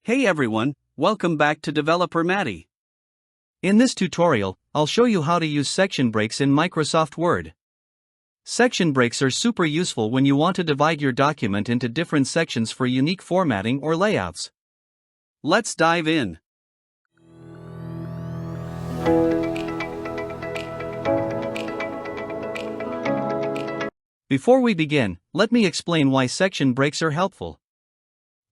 Hey everyone, welcome back to Developer Maddy. In this tutorial, I'll show you how to use section breaks in Microsoft Word. Section breaks are super useful when you want to divide your document into different sections for unique formatting or layouts. Let's dive in. Before we begin, let me explain why section breaks are helpful.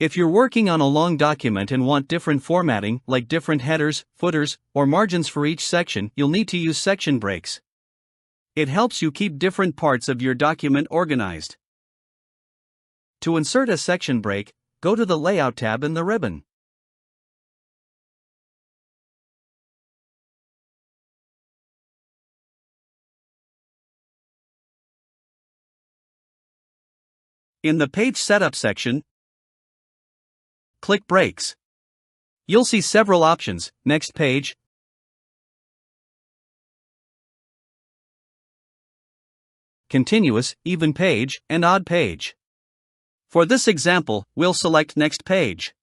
If you're working on a long document and want different formatting, like different headers, footers, or margins for each section, you'll need to use section breaks. It helps you keep different parts of your document organized. To insert a section break, go to the Layout tab in the ribbon. In the Page Setup section, click Breaks. You'll see several options: Next Page, Continuous, Even Page, and Odd Page. For this example, we'll select Next Page.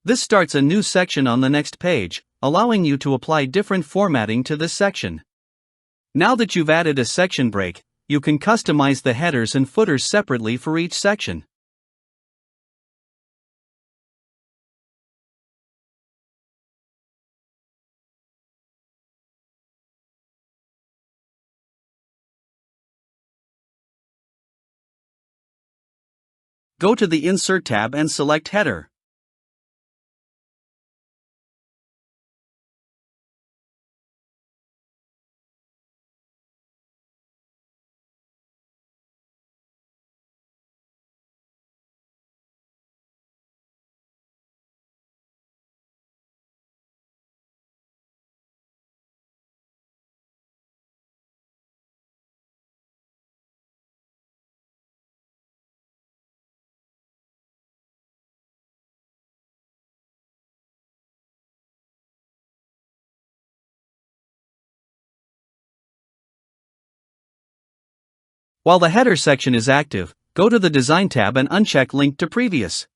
This starts a new section on the next page, allowing you to apply different formatting to this section. Now that you've added a section break, you can customize the headers and footers separately for each section. Go to the Insert tab and select Header. While the header section is active, go to the Design tab and uncheck Link to Previous.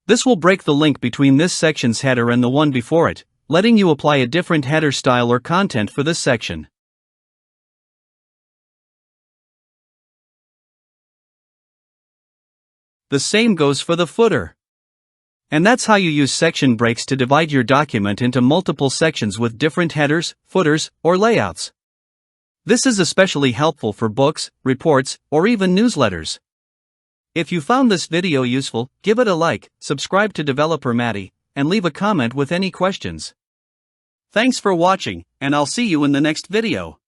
This will break the link between this section's header and the one before it, letting you apply a different header style or content for this section. The same goes for the footer. And that's how you use section breaks to divide your document into multiple sections with different headers, footers, or layouts. This is especially helpful for books, reports, or even newsletters. If you found this video useful, give it a like, subscribe to Developer Maddy, and leave a comment with any questions. Thanks for watching, and I'll see you in the next video.